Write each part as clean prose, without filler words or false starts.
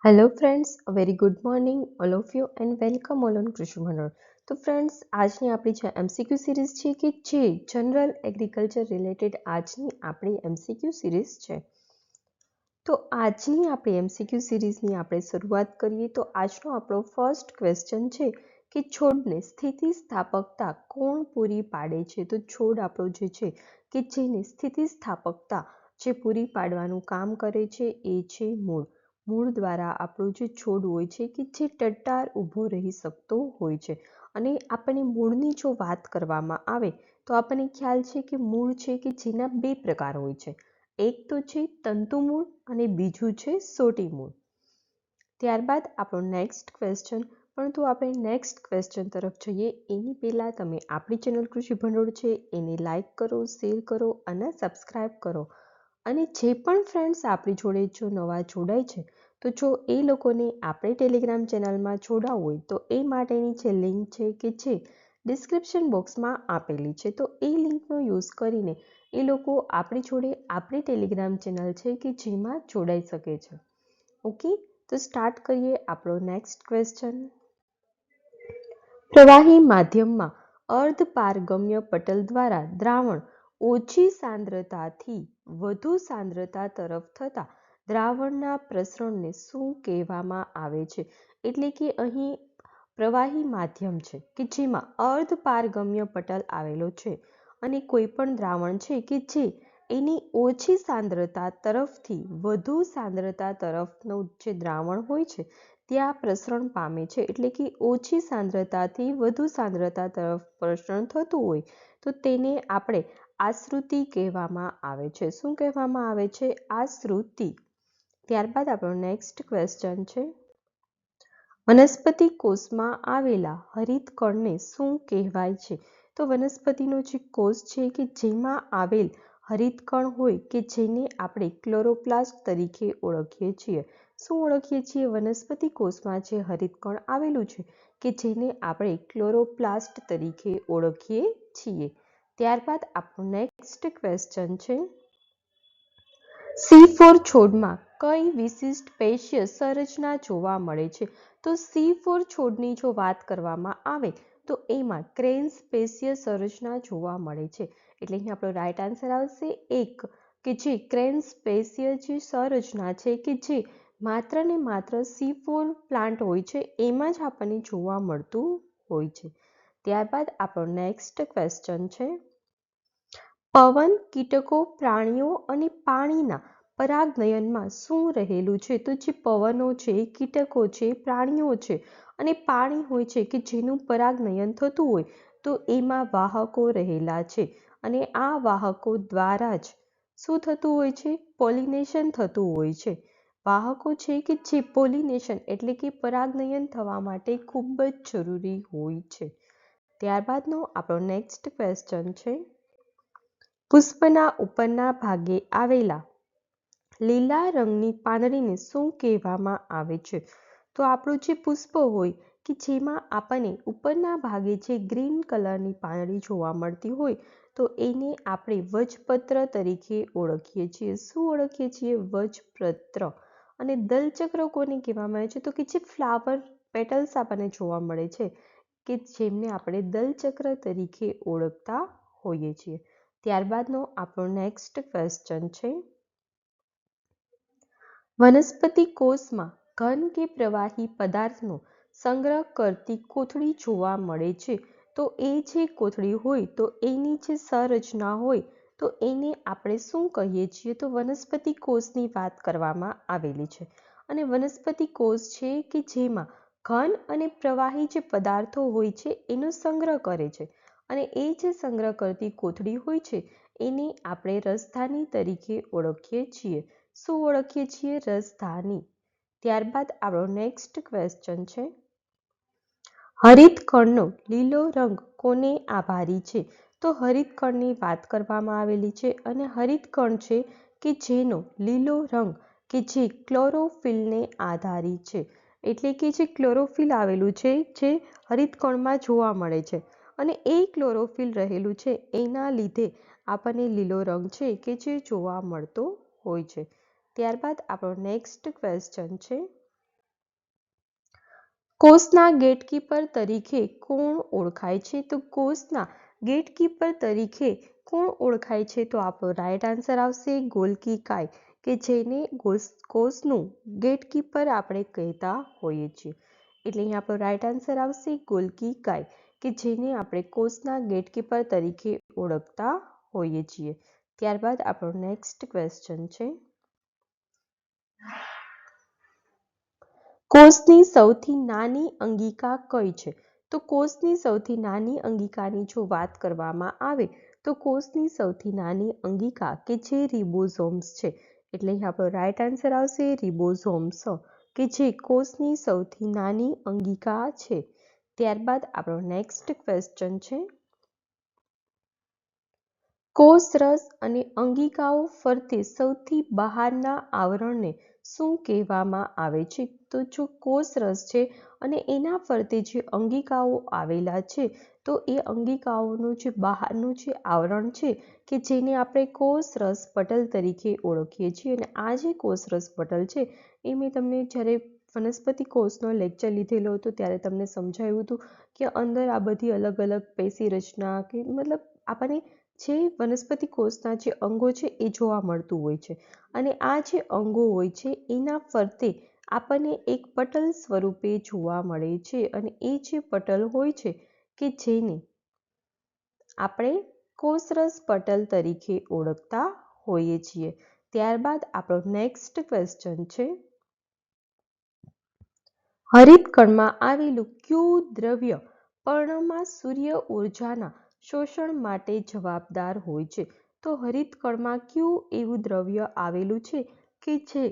Hello friends, very good morning all of you and welcome all on કૃષિ ભંડોળ. તો friends, આજની આપણી જે એમસીક્યુ સિરીઝ છે કે જે જનરલ એગ્રીકલ્ચર રિલેટેડ આજની આપણી એમસીક્યુ સિરીઝ છે. તો આજની આપણી એમસીક્યુ સિરીઝની આપણે શરૂઆત કરીએ તો આજનો આપણો ફર્સ્ટ ક્વેશ્ચન છે કે છોડને સ્થિતિસ્થાપકતા કોણ પૂરી પાડે છે. તો છોડ આપણો જે છે કે જેને સ્થિતિસ્થાપકતા જે પૂરી પાડવાનું કામ કરે છે એ છે મૂળ. મૂળ દ્વારા આપણો જે છોડ હોય છે કે જે ટટ્ટાર ઊભો રહી શકતો હોય છે. અને આપણને મૂળની જો વાત કરવામાં આવે તો આપણને ખ્યાલ છે કે મૂળ છે કે જેના બે પ્રકાર હોય છે. એક તો છે તંતુ મૂળ અને બીજું છે સોટી મૂળ. ત્યારબાદ આપણો નેક્સ્ટ ક્વેશ્ચન, પરંતુ આપણે નેક્સ્ટ ક્વેશ્ચન તરફ જઈએ એની પહેલાં તમે આપણી ચેનલ કૃષિ ભંડોળ છે એને લાઇક કરો, શેર કરો અને સબસ્ક્રાઈબ કરો. અને જે પણ ફ્રેન્ડ્સ આપણી જોડે જો નવા જોડાય છે તો જો એ લોકોને આપણે ટેલિગ્રામ ચેનલમાં જોડાવવું હોય તો એ માટેની જે લિંક છે કે જે ડિસ્ક્રિપ્શન બોક્સમાં આપેલી છે, તો એ લિંકનો યુઝ કરીને એ લોકો આપણી જોડે આપણી ટેલિગ્રામ ચેનલ છે કે જેમાં જોડાઈ શકે છે. ઓકે, તો સ્ટાર્ટ કરીએ આપણો નેક્સ્ટ ક્વેશ્ચન. પ્રવાહી માધ્યમમાં અર્ધપારગમ્ય પટલ દ્વારા દ્રાવણ ઓછી સાંદ્રતાથી વધુ સાંદ્રતા તરફ થતા દ્રાવણના પ્રસરણને શું કહેવામાં આવે છે? એટલે કે અહીં પ્રવાહી માધ્યમ છે કે જેમાં અર્ધપારગમ્ય પટલ આવેલો છે અને કોઈ પણ દ્રાવણ છે કે જે એની ઓછી સાંદ્રતા તરફથી વધુ સાંદ્રતા તરફનું જે દ્રાવણ હોય છે ત્યાં પ્રસરણ પામે છે. એટલે કે ઓછી સાંદ્રતાથી વધુ સાંદ્રતા તરફ પ્રસરણ થતું હોય તો તેને આપણે આશ્રુતિ કહેવામાં આવે છે. શું કહેવામાં આવે છે? આશ્રુતિ. ત્યારબાદ આપણો નેક્સ્ટ ક્વેશ્ચન છે, વનસ્પતિ કોષમાં આવેલા હરિતકણને શું કહેવાય છે? તો વનસ્પતિનો જે કોષ છે કે જેમાં આવેલ હરિતકણ હોય કે જેને આપણે ક્લોરોપ્લાસ્ટ તરીકે ઓળખીએ છીએ. શું ઓળખીએ છીએ? વનસ્પતિ કોષમાં જે હરિતકણ આવેલું છે કે જેને આપણે ક્લોરોપ્લાસ્ટ તરીકે ઓળખીએ છીએ. ત્યારબાદ આપણો નેક્સ્ટ ક્વેશ્ચન છે, C4 છોડમાં કઈ વિશિષ્ટ પેશીય સંરચના જોવા મળે છે? તો C4 છોડની જો વાત કરવામાં આવે તો એમાં ક્રેન્સ પેશીય સંરચના જોવા મળે છે. એટલે અહીં આપણો રાઈટ આન્સર આવશે એક, કે જે ક્રેન્સ પેશીય જે સંરચના છે કે જે માત્ર ને માત્ર C4 પ્લાન્ટ હોય છે એમાં જ આપણને જોવા મળતું હોય છે. ત્યારબાદ આપણો નેક્સ્ટ ક્વેશ્ચન છે, પવન, કીટકો, પ્રાણીઓ અને પાણીના પરાગનયનમાં શું રહેલું છે? તો જે પવનો છે, કીટકો છે, પ્રાણીઓ છે અને પાણી હોય છે કે જેનું પરાગનયન થતું હોય તો એમાં વાહકો રહેલા છે. અને આ વાહકો દ્વારા જ શું થતું હોય છે? પોલિનેશન થતું હોય છે. વાહકો છે કે જે પોલિનેશન એટલે કે પરાગનયન થવા માટે ખૂબ જ જરૂરી હોય છે. ત્યારબાદનો આપણો નેક્સ્ટ ક્વેશ્ચન છે, પુષ્પના ઉપરના ભાગે આવેલા લીલા રંગની પાંદડીને શું કહેવામાં આવે છે? તો આપણું જે પુષ્પ હોય કે જેમાં આપણને ઉપરના ભાગે જે ગ્રીન કલરની પાંદડી જોવા મળતી હોય તો એને આપણે વજપત્ર તરીકે ઓળખીએ છીએ. શું ઓળખીએ છીએ? વજપત્ર. અને દલચક્ર કોને કહેવામાં આવે છે? તો કે જે ફ્લાવર પેટલ્સ આપણને જોવા મળે છે કે જેમને આપણે દલચક્ર તરીકે ઓળખતા હોઈએ છીએ. ત્યારબાદનો આપણો નેક્સ્ટ ક્વેશ્ચન છે, વનસ્પતિ કોષમાં ઘન કે પ્રવાહી પદાર્થનો સંગ્રહ કરતી કોથળી જોવા મળે છે. તો એ જે કોથળી હોય તો એની જે સંરચના હોય તો એને આપણે શું કહીએ છીએ? તો વનસ્પતિ કોષની વાત કરવામાં આવેલી છે. અને વનસ્પતિ કોષ છે કે જેમાં ઘન અને પ્રવાહી જે પદાર્થો હોય છે એનો સંગ્રહ કરે છે. અને એ જે સંગ્રહ કરતી કોથળી હોય છે એને આપણે રસધાની તરીકે ઓળખીએ છીએ. શું ઓળખીએ છીએ? રસધાની. ત્યારબાદ આપણો નેક્સ્ટ ક્વેશ્ચન છે, હરિતકણનો લીલો રંગ કોને આભારી છે? તો હરિતકણની વાત કરવામાં આવેલી છે અને હરિતકણ છે કે જેનો લીલો રંગ કે જે ક્લોરોફિલને આધારી છે. એટલે કે જે ક્લોરોફિલ આવેલું છે જે હરિતકણમાં જોવા મળે છે અને એ ક્લોરોફિલ રહેલું છે એના લીધે આપણને લીલો રંગ છે કે જે જોવા મળતો હોય છે. ત્યારબાદ આપણો નેક્સ્ટ ક્વેશ્ચન છે, કોષના ગેટકીપર તરીકે કોણ ઓળખાય છે? તો કોષના ગેટકીપર તરીકે કોણ ઓળખાય છે? તો આપણો રાઈટ આન્સર આવશે ગોલ્કી કાય, કે જેને કોષનું ગેટકીપર આપણે કહેતા હોઈએ છીએ. એટલે અહીં આપણો રાઈટ આન્સર આવશે ગોલ્કી કાય, કે જેને આપણે કોષના ગેટકીપર તરીકે ઓળખતા હોઈએ છીએ. ત્યારબાદ આપણો નેક્સ્ટ ક્વેશ્ચન છે, કોષની સૌથી નાની અંગિકા કઈ છે? તો કોષની સૌથી નાની અંગિકાની જો વાત કરવામાં આવે તો કોષની સૌથી નાની અંગિકા કે જે રિબોઝોમ્સ છે, એટલે અહીં આપણો રાઈટ આન્સર આવશે રિબોઝોમ્સ, કે જે કોષની સૌથી નાની અંગિકા છે. ત્યારબાદ આપણો નેક્સ્ટ ક્વેશ્ચન છે, કોષરસ અને અંગિકાઓ ફરતે સૌથી બહારના આવરણને શું કહેવામાં આવે છે? તો જો કોષરસ છે અને એના ફરતે જે અંગિકાઓ આવેલા છે, તો એ અંગિકાઓનું જે બહારનું જે આવરણ છે, કે જેને આપણે કોષરસ પટલ તરીકે ઓળખીએ છીએ. અને આ જે કોષરસ પટલ છે એ મેં તમને જ્યારે વનસ્પતિ કોષનો લેક્ચર લીધેલો હતો ત્યારે તમને સમજાવ્યું હતું કે અંદર આ બધી અલગ અલગ પેશી રચના, કે મતલબ આપણને જે વનસ્પતિ કોષના જે અંગો છે એ જોવા મળતું હોય છે. અને આ જે અંગો હોય છે એના ફરતે આપણને એક પટલ સ્વરૂપે જોવા મળે છે. અને એ જે પટલ હોય છે કે જેને આપણે કોષરસ પટલ તરીકે ઓળખતા હોઈએ છીએ. ત્યારબાદ આપણો નેક્સ્ટ ક્વેશ્ચન છે, હરિતકણમાં આવેલું કયું દ્રવ્ય પર્ણમાં સૂર્ય ઉર્જાના શોષણ માટે જવાબદાર હોય છે? તો હરિતકણમાં કયું એવું દ્રવ્ય આવેલું છે કે જે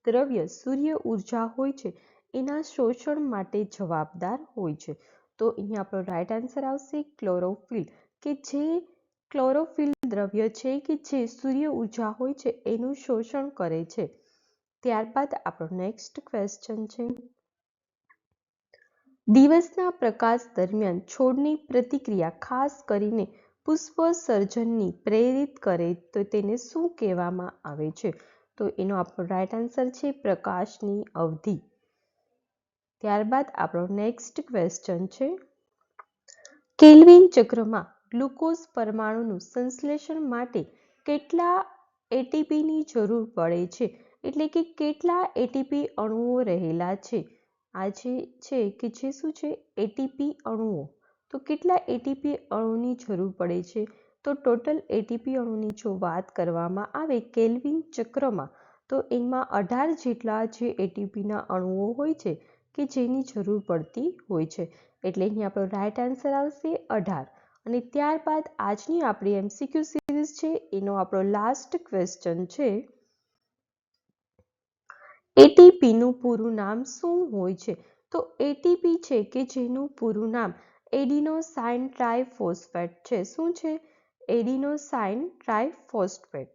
દ્રવ્ય સૂર્ય ઉર્જા હોય છે એના શોષણ માટે જવાબદાર હોય છે? તો અહીંયા આપણો રાઈટ આન્સર આવશે ક્લોરોફિલ, કે જે ક્લોરોફિલ દ્રવ્ય છે કે જે સૂર્ય ઉર્જા હોય છે એનું શોષણ કરે છે. ત્યારબાદ આપણો નેક્સ્ટ ક્વેશ્ચન છે, દિવસના પ્રકાશ દરમિયાન છોડની પ્રતિક્રિયા ખાસ કરીને પુષ્પ સર્જનની પ્રેરિત કરે તો તેને શું કહેવામાં આવે છે? તો એનો આપણો રાઈટ આન્સર છે પ્રકાશની અવધિ. ત્યારબાદ આપણો નેક્સ્ટ ક્વેશ્ચન છે, કેલ્વિન ચક્રમાં ગ્લુકોઝ પરમાણુનું સંશ્લેષણ માટે કેટલા એટીપીની જરૂર પડે છે? એટલે કે કેટલા એટીપી અણુઓ રહેલા છે? આ જે છે કે જે શું છે એટીપી અણુઓ, તો કેટલા એટીપી અણુની જરૂર પડે છે? તો ટોટલ એટીપી અણુની જો વાત કરવામાં આવે કેલ્વિન ચક્રમાં, તો એમાં 18 જેટલા જે એટીપીના અણુઓ હોય છે કે જેની જરૂર પડતી હોય છે. એટલે અહીં આપણો રાઈટ આન્સર આવશે 18. અને ત્યારબાદ આજની આપણી એમસીક્યુ સિરીઝ છે એનો આપણો લાસ્ટ ક્વેશ્ચન છે, એટીપીનું પૂરું નામ શું હોય છે? તો એટીપી છે કે જેનું પૂરું નામ એડિનોસાઇન ટ્રાઇફોસ્ફેટ છે. શું છે? Adenosine triphosphate.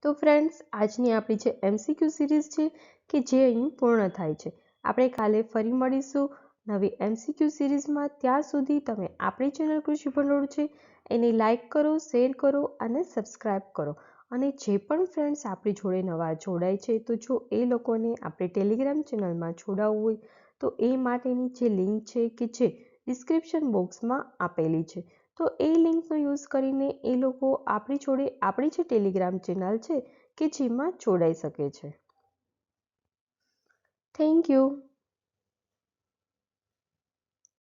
તો ફ્રેન્ડ્સ, આજની આપણી જે એમસીક્યુ સિરીઝ છે કે જે અહીં પૂર્ણ થાય છે. આપણે કાલે ફરી મળીશું નવી એમસીક્યુ સિરીઝમાં. ત્યાં સુધી તમે આપણી ચેનલ કૃષિ ભંડોળ છે એને લાઇક કરો, શેર કરો અને સબસ્ક્રાઈબ કરો. અને જે પણ ફ્રેન્ડ્સ આપણી જોડે નવા જોડાય છે, તો જો એ લોકોને આપણે ટેલિગ્રામ ચેનલમાં જોડાવવું હોય તો એ માટેની જે લિંક છે કે જે ડિસ્ક્રિપ્શન બોક્સમાં આપેલી છે, તો એ લિંકનો યુઝ કરીને એ લોકો આપણી જોડે આપણી જે ટેલિગ્રામ ચેનલ છે કે જેમાં જોડાઈ શકે છે. Thank you.